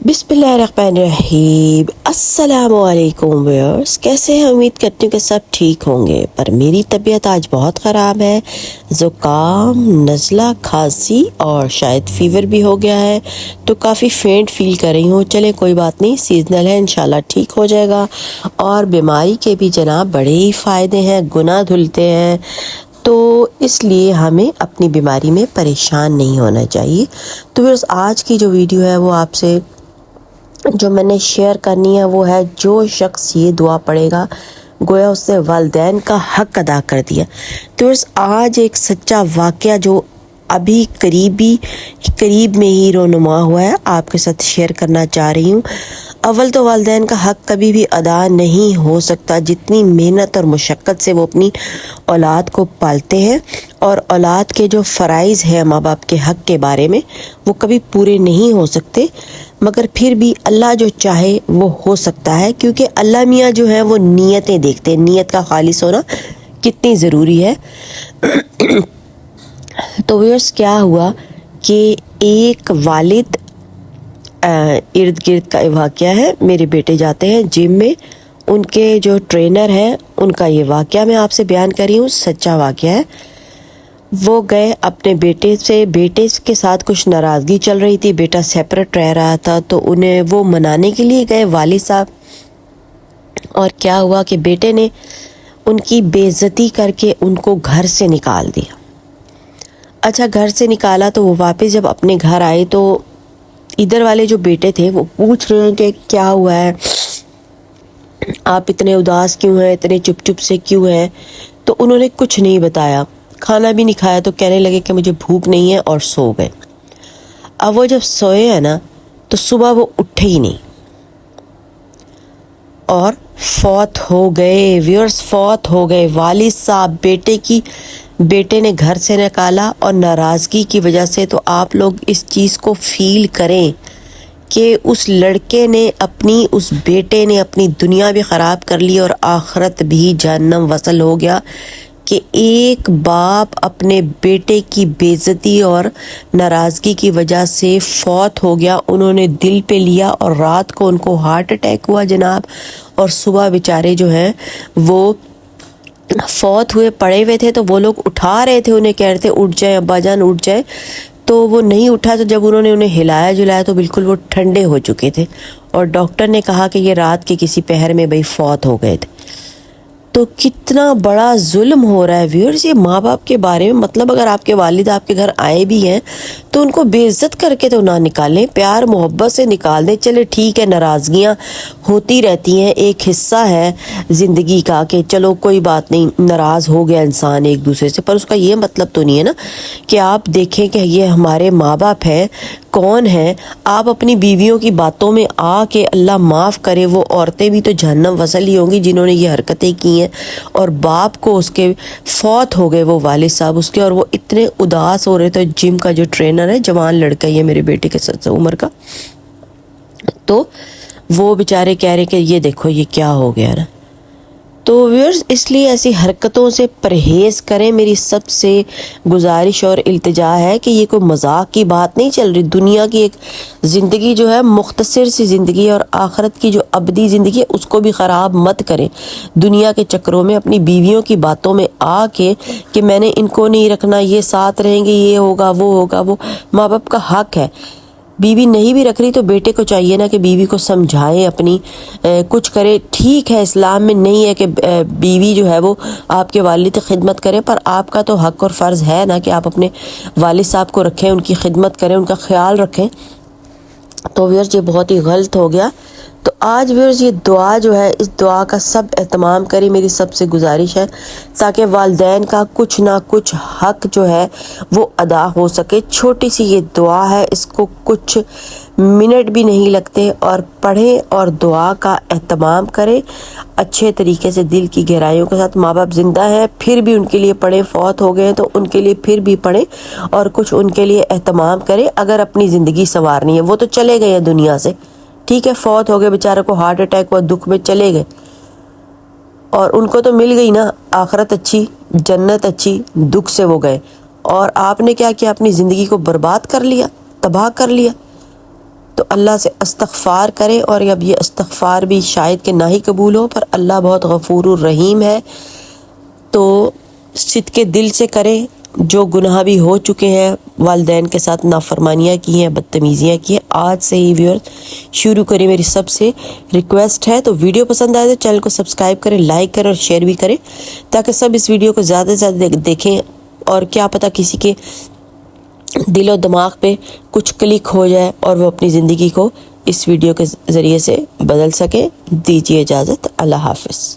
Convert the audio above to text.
बिस्मिल्लाहिर्रहमानिर्रहीम। अस्सलाम वालेकुम व्यूअर्स, कैसे हैं? उम्मीद करती हूँ कि सब ठीक होंगे, पर मेरी तबीयत आज बहुत ख़राब है। ज़ुकाम, नज़ला, खांसी और शायद फ़ीवर भी हो गया है, तो काफ़ी फेंट फील कर रही हूँ। चले कोई बात नहीं, सीजनल है, इंशाल्लाह ठीक हो जाएगा। और बीमारी के भी जनाब बड़े ही फ़ायदे हैं, गुनाह धुलते हैं, तो इसलिए हमें अपनी बीमारी में परेशान नहीं होना चाहिए। तो व्यूअर्स, आज की जो वीडियो है वो आपसे जो मैंने शेयर करनी है वो है, जो शख्स ये दुआ पढ़ेगा गोया उसने वालिदैन का हक अदा कर दिया। तो बस आज एक सच्चा वाक़या जो अभी करीब में ही रोनुमा हुआ है, आपके साथ शेयर करना चाह रही हूँ। अव्वल तो वालिदैन का हक कभी भी अदा नहीं हो सकता, जितनी मेहनत और मुशक्क़त से वो अपनी औलाद को पालते हैं, और औलाद के जो फ़राइज़ हैं माँ बाप के हक़ के बारे में, वो कभी पूरे नहीं हो सकते। मगर फिर भी अल्लाह जो चाहे वो हो सकता है, क्योंकि अल्लाह मियाँ जो है वो नीयतें देखते हैं, नीयत का खालिस होना कितनी ज़रूरी है। तो व्यूअर्स, क्या हुआ कि एक वालिद इर्द गिर्द का वाक़या है। मेरे बेटे जाते हैं जिम में, उनके जो ट्रेनर हैं उनका ये वाक़या मैं आपसे बयान कर रही हूँ, सच्चा वाक़या है। वो गए अपने बेटे के साथ कुछ नाराज़गी चल रही थी, बेटा सेपरेट रह रहा था, तो उन्हें वो मनाने के लिए गए वालिद साहब। और क्या हुआ कि बेटे ने उनकी बेइज्जती करके उनको घर से निकाल दिया। अच्छा, घर से निकाला तो वो वापस जब अपने घर आए तो इधर वाले जो बेटे थे वो पूछ रहे हैं कि क्या हुआ है, आप इतने उदास क्यों हैं, इतने चुप से क्यों हैं। तो उन्होंने कुछ नहीं बताया, खाना भी नहीं खाया, तो कहने लगे कि मुझे भूख नहीं है, और सो गए। अब वो जब सोए हैं ना, तो सुबह वो उठे ही नहीं और फौत हो गए। व्यूअर्स, फौत हो गए वालिद साहब। बेटे ने घर से निकाला और नाराज़गी की वजह से। तो आप लोग इस चीज़ को फील करें कि उस बेटे ने अपनी दुनिया भी ख़राब कर ली और आखिरत भी जहन्नम वसल हो गया, कि एक बाप अपने बेटे की बेइज्जती और नाराज़गी की वजह से फौत हो गया। उन्होंने दिल पे लिया और रात को उनको हार्ट अटैक हुआ जनाब, और सुबह बेचारे जो हैं वो फौत हुए, पड़े हुए थे। तो वो लोग उठा रहे थे, उन्हें कह रहे थे उठ जाए अब्बा जान, उठ जाए, तो वो नहीं उठा। तो जब उन्होंने उन्हें हिलाया जुलाया तो बिल्कुल वो ठंडे हो चुके थे, और डॉक्टर ने कहा कि ये रात के किसी पहर में भाई फौत हो गए थे। तो कितना बड़ा जुल्म हो रहा है व्यूअर्स ये माँ बाप के बारे में। मतलब अगर आपके वालिद आपके घर आए भी हैं तो उनको बेइज्जत करके तो ना निकालें, प्यार मोहब्बत से निकाल दें। चले ठीक है, नाराज़गियाँ होती रहती हैं, एक हिस्सा है ज़िंदगी का, कि चलो कोई बात नहीं, नाराज़ हो गया इंसान एक दूसरे से, पर उसका ये मतलब तो नहीं है ना कि आप देखें कि ये हमारे माँ बाप हैं, कौन है। आप अपनी बीवियों की बातों में आके, अल्लाह माफ़ करे, वो औरतें भी तो जहन्नम वसल ही होंगी जिन्होंने ये हरकतें की हैं। और बाप को उसके फौत हो गए वो वालिद साहब उसके, और वो इतने उदास हो रहे थे। जिम का जो ट्रेनर है, जवान लड़का ही है मेरे बेटे के साथ उम्र का, तो वो बेचारे कह रहे कि ये देखो ये क्या हो गया ना। तो व्यूअर्स, इसलिए ऐसी हरकतों से परहेज़ करें। मेरी सबसे गुजारिश और इल्तिजा है कि ये कोई मजाक की बात नहीं चल रही। दुनिया की एक ज़िंदगी जो है, मुख्तसर सी ज़िंदगी, और आखिरत की जो अबदी ज़िंदगी है उसको भी ख़राब मत करें दुनिया के चक्करों में, अपनी बीवियों की बातों में आके कि मैंने इनको नहीं रखना, ये साथ रहेंगे, ये होगा वो होगा। वो माँ बाप का हक़ है। बीवी नहीं भी रख रही तो बेटे को चाहिए ना कि बीवी को समझाए, अपनी कुछ करे। ठीक है, इस्लाम में नहीं है कि बीवी जो है वो आपके वालिद की खिदमत करे, पर आपका तो हक़ और फ़र्ज़ है ना कि आप अपने वालिद साहब को रखें, उनकी खिदमत करें, उनका ख्याल रखें। तो व्यूअर्स, ये बहुत ही गलत हो गया। तो आज व्यूअर्स, ये दुआ जो है, इस दुआ का सब एहतमाम करें, मेरी सबसे गुजारिश है, ताकि वालिदैन का कुछ ना कुछ हक़ जो है वो अदा हो सके। छोटी सी ये दुआ है, इसको कुछ मिनट भी नहीं लगते, और पढ़ें और दुआ का एहतमाम करें अच्छे तरीके से, दिल की गहराइयों के साथ। माँ बाप ज़िंदा हैं फिर भी उनके लिए पढ़ें, फौत हो गए हैं तो उनके लिए फिर भी पढ़ें, और कुछ उनके लिए एहतमाम करें। अगर अपनी ज़िंदगी संवारनी है, वो तो चले गए हैं दुनिया से, ठीक है, फौत हो गए, बेचारे को हार्ट अटैक हुआ, दुख में चले गए, और उनको तो मिल गई ना आखिरत अच्छी, जन्नत अच्छी, दुख से वो गए। और आपने क्या किया, अपनी ज़िंदगी को बर्बाद कर लिया, तबाह कर लिया। تو اللہ سے استغفار کریں، اور اب یہ استغفار بھی شاید کہ نہ ہی قبول ہو، پر اللہ بہت غفور الرحیم ہے، تو صدقے دل سے کریں۔ جو گناہ بھی ہو چکے ہیں، والدین کے ساتھ نافرمانیاں کی ہیں، بدتمیزیاں کی ہیں، آج سے ہی ویورز شروع کریں، میری سب سے ریکویسٹ ہے۔ تو ویڈیو پسند آئے تو چینل کو سبسکرائب کریں، لائک کریں اور شیئر بھی کریں، تاکہ سب اس ویڈیو کو زیادہ سے زیادہ دیکھیں، اور کیا پتہ کسی کے دل و دماغ پہ کچھ کلک ہو جائے اور وہ اپنی زندگی کو اس ویڈیو کے ذریعے سے بدل سکے۔ دیجیے اجازت، اللہ حافظ۔